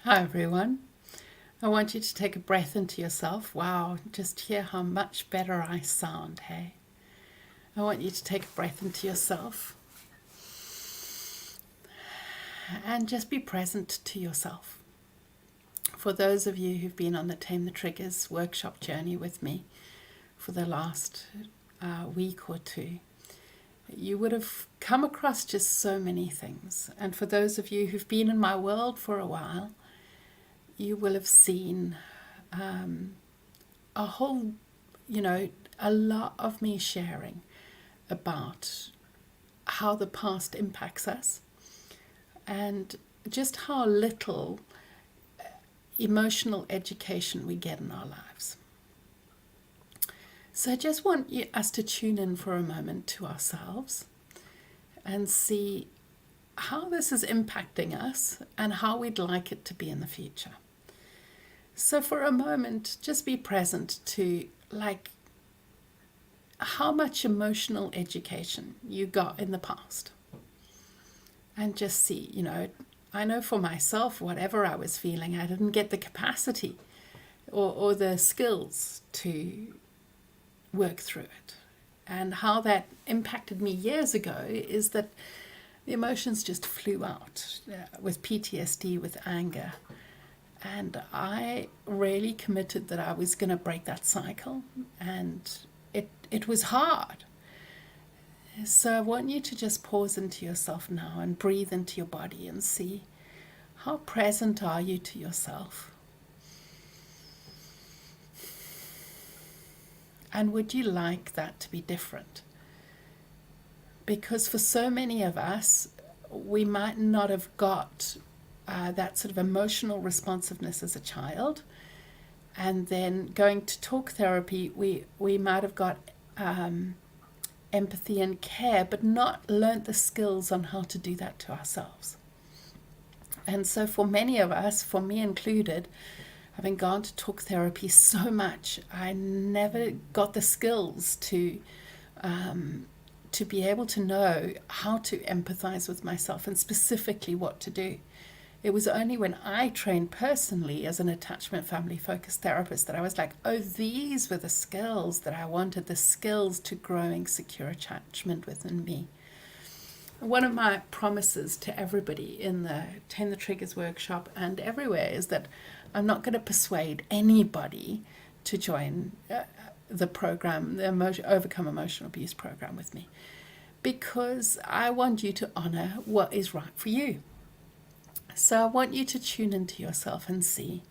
Hi, everyone. I want you to take a breath into yourself. Wow, just hear how much better I sound, hey? I want you to take a breath into yourself and just be present to yourself. For those of you who've been on the Tame the Triggers workshop journey with me for the last week or two, you would have come across just so many things. And for those of you who've been in my world for a while, you will have seen a whole, a lot of me sharing about how the past impacts us and just how little emotional education we get in our lives. So I just want us to tune in for a moment to ourselves and see how this is impacting us and how we'd like it to be in the future. So for a moment, just be present to how much emotional education you got in the past. And just see, I know for myself, whatever I was feeling, I didn't get the capacity or the skills to work through it. And how that impacted me years ago is that the emotions just flew out with PTSD, with anger. And I really committed that I was going to break that cycle. And it was hard. So I want you to just pause into yourself now and breathe into your body and see how present are you to yourself. And would you like that to be different? Because for so many of us, we might not have got that sort of emotional responsiveness as a child. And then going to talk therapy, we might have got empathy and care, but not learnt the skills on how to do that to ourselves. And so for many of us, for me included, having gone to talk therapy so much, I never got the skills to be able to know how to empathize with myself and specifically what to do. It was only when I trained personally as an attachment family focused therapist that I was like, oh, these were the skills that I wanted, the skills to growing secure attachment within me. One of my promises to everybody in the Tame the Triggers workshop and everywhere is that I'm not going to persuade anybody to join the program, the Overcome Emotional Abuse program with me, because I want you to honor what is right for you. So I want you to tune into yourself and see,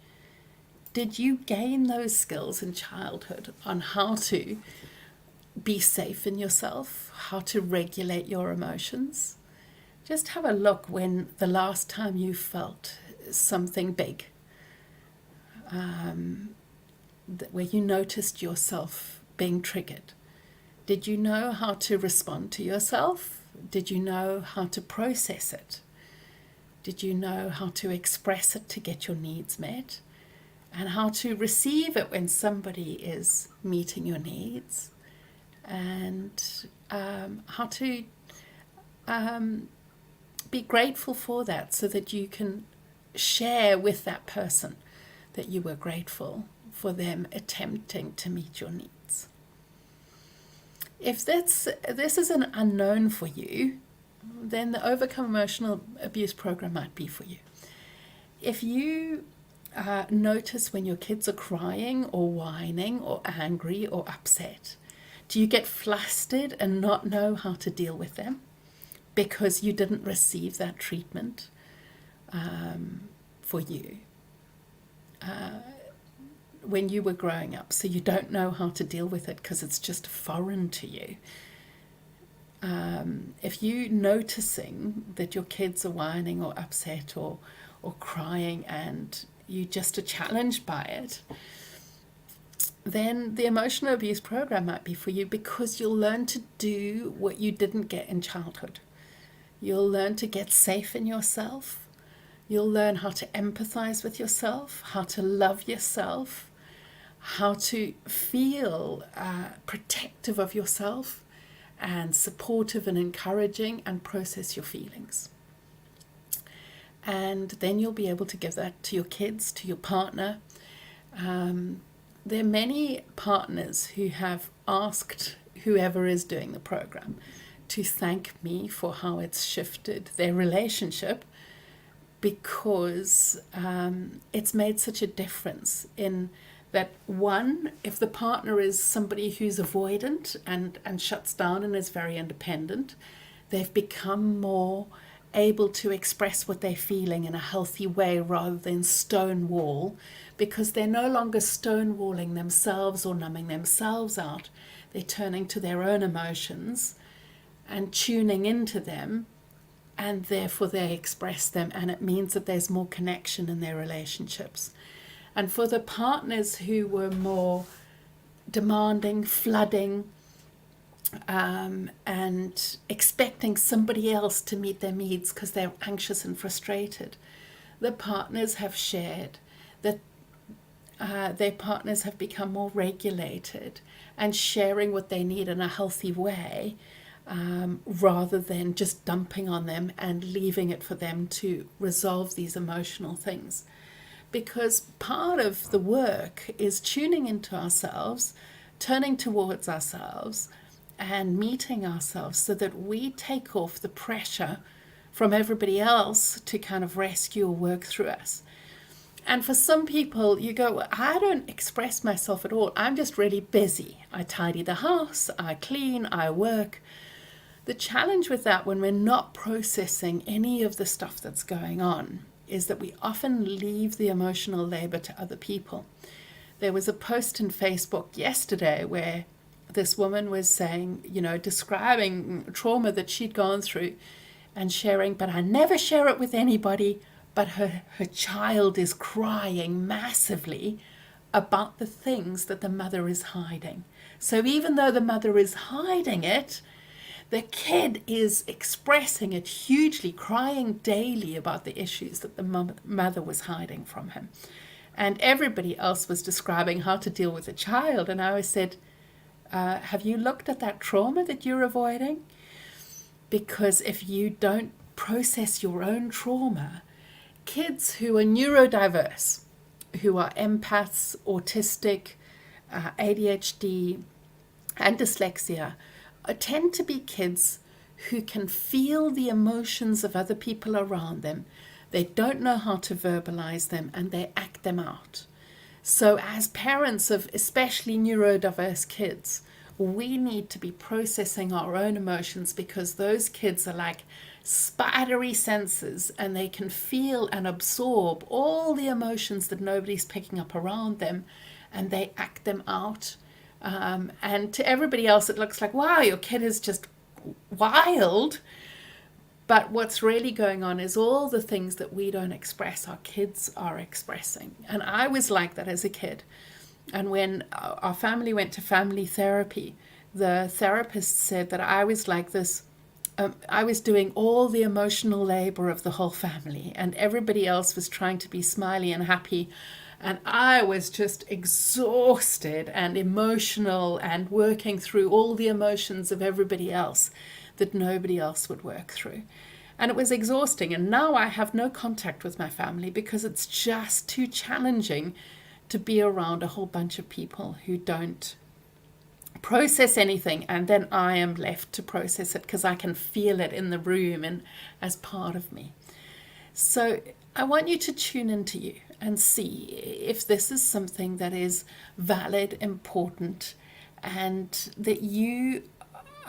did you gain those skills in childhood on how to be safe in yourself, how to regulate your emotions? Just have a look when the last time you felt something big, where you noticed yourself being triggered. Did you know how to respond to yourself? Did you know how to process it? Did you know how to express it to get your needs met? And how to receive it when somebody is meeting your needs? And how to be grateful for that so that you can share with that person that you were grateful for them attempting to meet your needs. If this is an unknown for you, then the Overcome Emotional Abuse program might be for you. If you notice when your kids are crying or whining or angry or upset, do you get flustered and not know how to deal with them because you didn't receive that treatment for you when you were growing up? So you don't know how to deal with it because it's just foreign to you. If you're noticing that your kids are whining or upset or crying and you just are challenged by it, then the emotional abuse program might be for you, because you'll learn to do what you didn't get in childhood. You'll learn to get safe in yourself. You'll learn how to empathize with yourself, how to love yourself, how to feel protective of yourself and supportive and encouraging, and process your feelings. And then you'll be able to give that to your kids, to your partner. There are many partners who have asked whoever is doing the program to thank me for how it's shifted their relationship, because it's made such a difference in that. One, if the partner is somebody who's avoidant and shuts down and is very independent, they've become more able to express what they're feeling in a healthy way rather than stonewall, because they're no longer stonewalling themselves or numbing themselves out. They're turning to their own emotions and tuning into them, and therefore they express them, and it means that there's more connection in their relationships. And for the partners who were more demanding, flooding, and expecting somebody else to meet their needs because they're anxious and frustrated, the partners have shared that their partners have become more regulated and sharing what they need in a healthy way, rather than just dumping on them and leaving it for them to resolve these emotional things. Because part of the work is tuning into ourselves, turning towards ourselves, and meeting ourselves so that we take off the pressure from everybody else to kind of rescue or work through us. And for some people, you go, well, I don't express myself at all. I'm just really busy. I tidy the house, I clean, I work. The challenge with that, when we're not processing any of the stuff that's going on, is that we often leave the emotional labor to other people. There was a post in Facebook yesterday where this woman was saying, describing trauma that she'd gone through and sharing, but I never share it with anybody, but her child is crying massively about the things that the mother is hiding. So even though the mother is hiding it, the kid is expressing it hugely, crying daily about the issues that the mother was hiding from him. And everybody else was describing how to deal with the child. And I always said, have you looked at that trauma that you're avoiding? Because if you don't process your own trauma, kids who are neurodiverse, who are empaths, autistic, ADHD, and dyslexia, tend to be kids who can feel the emotions of other people around them. They don't know how to verbalize them, and they act them out. So as parents of especially neurodiverse kids, we need to be processing our own emotions, because those kids are like spidery senses, and they can feel and absorb all the emotions that nobody's picking up around them, and they act them out. And to everybody else, it looks like, wow, your kid is just wild. But what's really going on is all the things that we don't express, our kids are expressing. And I was like that as a kid. And when our family went to family therapy, the therapist said that I was like this. I was doing all the emotional labor of the whole family, and everybody else was trying to be smiley and happy. And I was just exhausted and emotional and working through all the emotions of everybody else that nobody else would work through. And it was exhausting. And now I have no contact with my family because it's just too challenging to be around a whole bunch of people who don't process anything. And then I am left to process it because I can feel it in the room and as part of me. So I want you to tune into you and see if this is something that is valid, important, and that you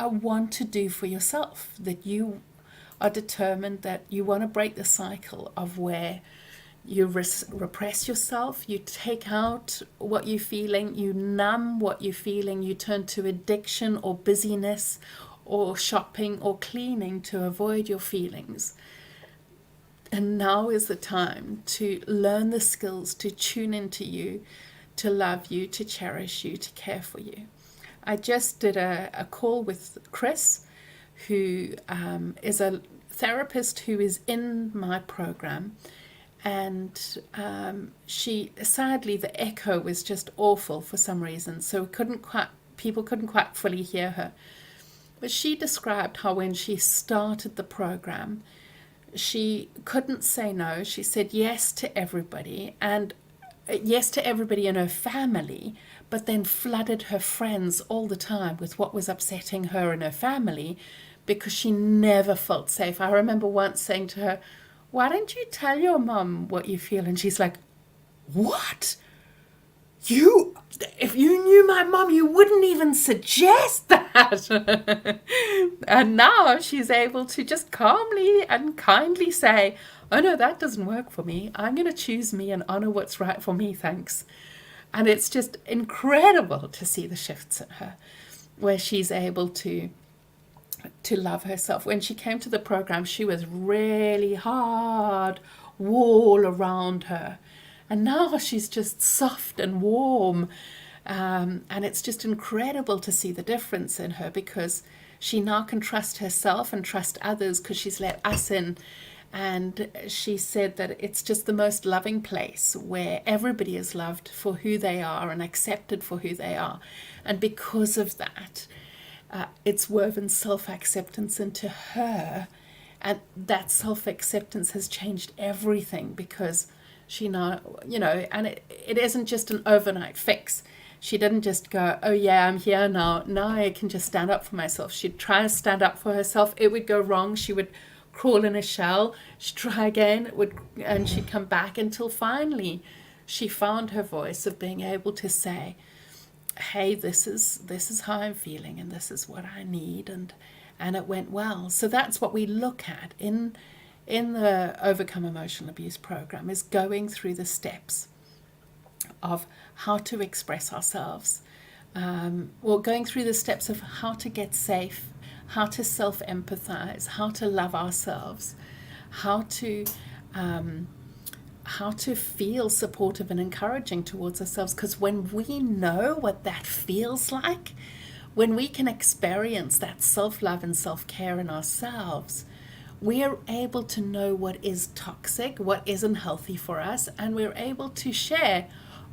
want to do for yourself, that you are determined that you want to break the cycle of where you repress yourself, you take out what you're feeling, you numb what you're feeling, you turn to addiction or busyness or shopping or cleaning to avoid your feelings. And now is the time to learn the skills to tune into you, to love you, to cherish you, to care for you. I just did a call with Chris, who is a therapist who is in my program. And she, sadly, the echo was just awful for some reason. So people couldn't quite fully hear her. But she described how when she started the program, She couldn't say no. She said yes to everybody, and yes to everybody in her family, but then flooded her friends all the time with what was upsetting her and her family because she never felt safe. I remember once saying to her, "Why don't you tell your mum what you feel?" And she's like, "What? If you knew my mum, you wouldn't even suggest that." And now she's able to just calmly and kindly say, "Oh no, that doesn't work for me. I'm going to choose me and honor what's right for me, thanks." And it's just incredible to see the shifts in her, where she's able to love herself. When she came to the program, she was really hard wall around her. And now she's just soft and warm. And it's just incredible to see the difference in her, because she now can trust herself and trust others because she's let us in. And she said that it's just the most loving place where everybody is loved for who they are and accepted for who they are. And because of that, it's woven self-acceptance into her. And that self-acceptance has changed everything, because she now, and it isn't just an overnight fix. She didn't just go, "Oh yeah, I'm here now. Now I can just stand up for myself." She'd try to stand up for herself. It would go wrong. She would crawl in a shell. She'd try again. And she'd come back until finally she found her voice of being able to say, "Hey, this is how I'm feeling, and this is what I need," and it went well. So that's what we look at in the Overcome Emotional Abuse program, is going through the steps of how to express ourselves, or going through the steps of how to get safe, how to self-empathize, how to love ourselves, how to feel supportive and encouraging towards ourselves. Because when we know what that feels like, when we can experience that self-love and self-care in ourselves, we are able to know what is toxic, what isn't healthy for us, and we're able to share,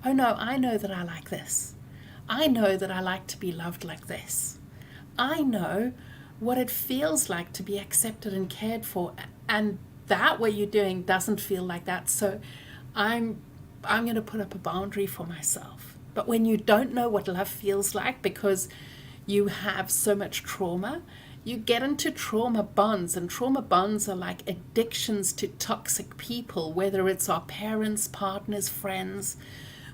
"Oh no, I know that I like this. I know that I like to be loved like this. I know what it feels like to be accepted and cared for, and that what you're doing doesn't feel like that. So I'm going to put up a boundary for myself." But when you don't know what love feels like because you have so much trauma, you get into trauma bonds, and trauma bonds are like addictions to toxic people, whether it's our parents, partners, friends,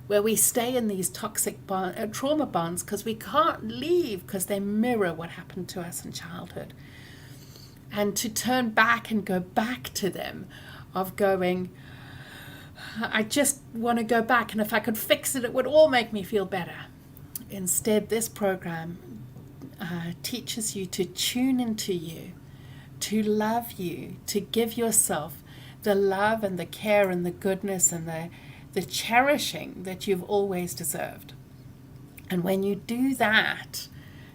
where we stay in these toxic trauma bonds because we can't leave because they mirror what happened to us in childhood. And to turn back and go back to them, of going, "I just want to go back, and if I could fix it, it would all make me feel better." Instead, this program teaches you to tune into you, to love you, to give yourself the love and the care and the goodness and the cherishing that you've always deserved. And when you do that,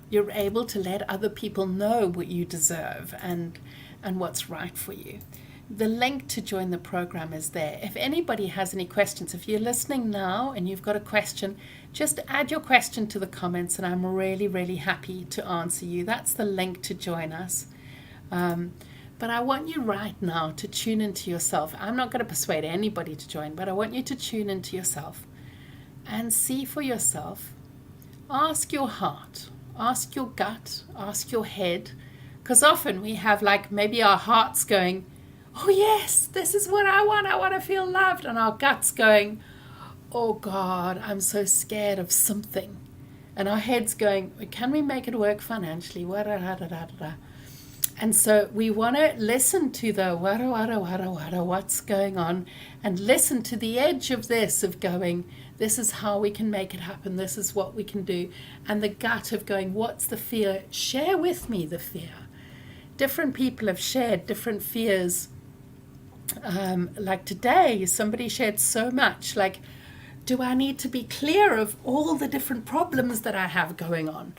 you're able to let other people know what you deserve and what's right for you. The link to join the program is there. If anybody has any questions, if you're listening now and you've got a question, just add your question to the comments, and I'm really, really happy to answer you. That's the link to join us. But I want you right now to tune into yourself. I'm not going to persuade anybody to join, but I want you to tune into yourself and see for yourself. Ask your heart, ask your gut, ask your head, because often we have maybe our heart's going, "Oh yes, this is what I want to feel loved," and our gut's going, "Oh God, I'm so scared of something," and our head's going, "Can we make it work financially?" And so we want to listen to the what's going on, and listen to the edge of this, of going, "This is how we can make it happen, this is what we can do," and the gut of going, "What's the fear? Share with me the fear." Different people have shared different fears. Like today, somebody shared so much, "Do I need to be clear of all the different problems that I have going on?"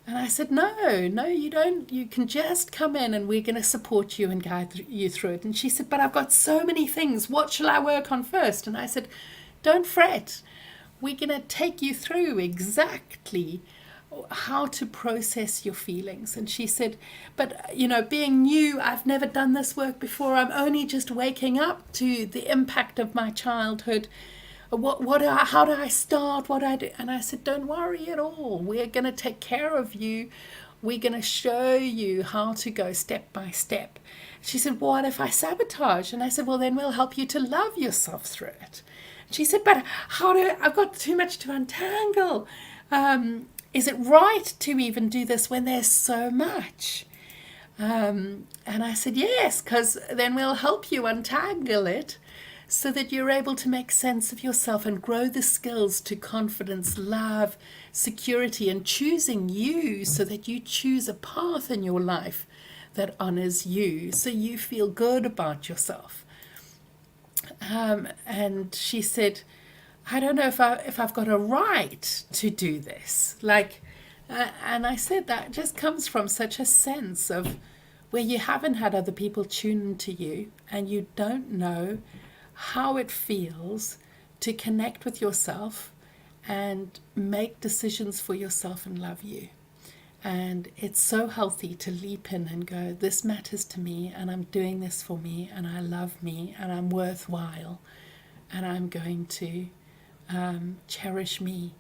And I said, no, you don't. You can just come in and we're going to support you and guide you through it. And she said, "But I've got so many things. What shall I work on first?" And I said, "Don't fret. We're going to take you through exactly how to process your feelings. And she said, but being new, I've never done this work before. I'm only just waking up to the impact of my childhood. How do I start? What do I do? And I said, don't worry at all. We're going to take care of you. We're going to show you how to go step by step. She said, what if I sabotage? And I said, well, then we'll help you to love yourself through it. She said, but I've got too much to untangle. Is it right to even do this when there's so much? And I said, yes, because then we'll help you untangle it so that you're able to make sense of yourself and grow the skills to confidence, love, security, and choosing you, so that you choose a path in your life that honors you, so you feel good about yourself. And she said, I don't know if I've got a right to do this. And I said that just comes from such a sense of where you haven't had other people tune into you, and you don't know how it feels to connect with yourself and make decisions for yourself and love you. And it's so healthy to leap in and go, this matters to me, and I'm doing this for me, and I love me, and I'm worthwhile, and I'm going to cherish me.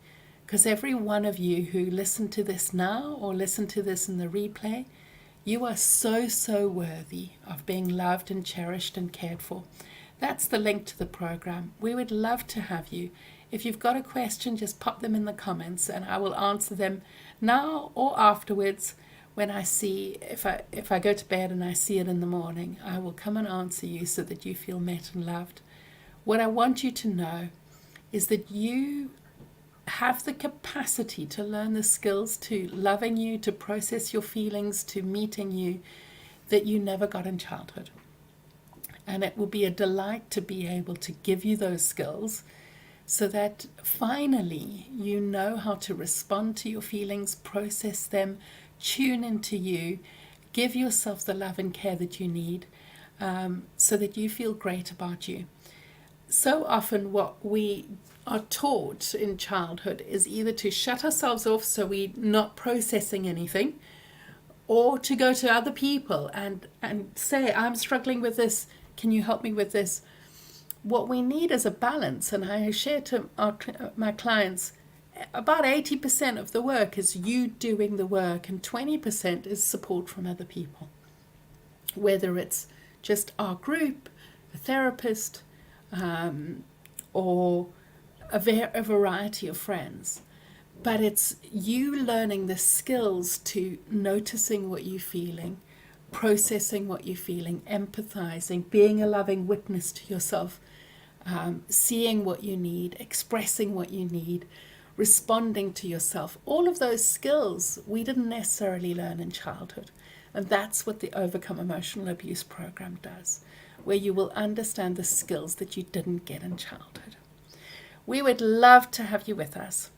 Because every one of you who listen to this now or listen to this in the replay, you are so, so worthy of being loved and cherished and cared for. That's the link to the program. We would love to have you. If you've got a question, just pop them in the comments, and I will answer them now or afterwards. When I see, if I go to bed and I see it in the morning, I will come and answer you so that you feel met and loved. What I want you to know is that you have the capacity to learn the skills to loving you, to process your feelings, to meeting you, that you never got in childhood. And it will be a delight to be able to give you those skills so that finally you know how to respond to your feelings, process them, tune into you, give yourself the love and care that you need, so that you feel great about you. So often what we are taught in childhood is either to shut ourselves off so we're not processing anything, or to go to other people and say, I'm struggling with this, can you help me with this? What we need is a balance, and I share to my clients, about 80% of the work is you doing the work, and 20% is support from other people. Whether it's just our group, a therapist, or a variety of friends. But it's you learning the skills to noticing what you're feeling, processing what you're feeling, empathizing, being a loving witness to yourself, seeing what you need, expressing what you need, responding to yourself. All of those skills we didn't necessarily learn in childhood. And that's what the Overcome Emotional Abuse program does, where you will understand the skills that you didn't get in childhood. We would love to have you with us.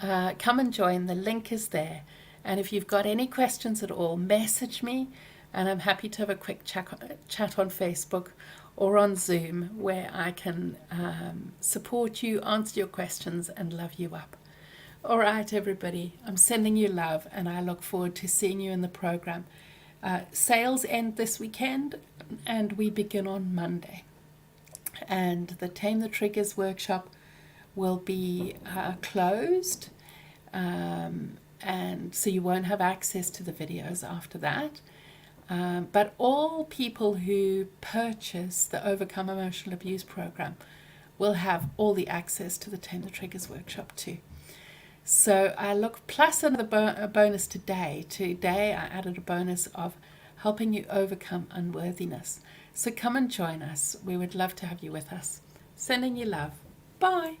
Come and join. The link is there. And if you've got any questions at all, message me, and I'm happy to have a quick chat on Facebook or on Zoom, where I can support you, answer your questions, and love you up. All right, everybody, I'm sending you love, and I look forward to seeing you in the program. Sales end this weekend, and we begin on Monday. And the Tame the Triggers workshop will be closed, and so you won't have access to the videos after that. But all people who purchase the Overcome Emotional Abuse program will have all the access to the Tame the Triggers workshop too. So I look, plus another bonus today. Today I added a bonus of helping you overcome unworthiness. So come and join us. We would love to have you with us. Sending you love. Bye.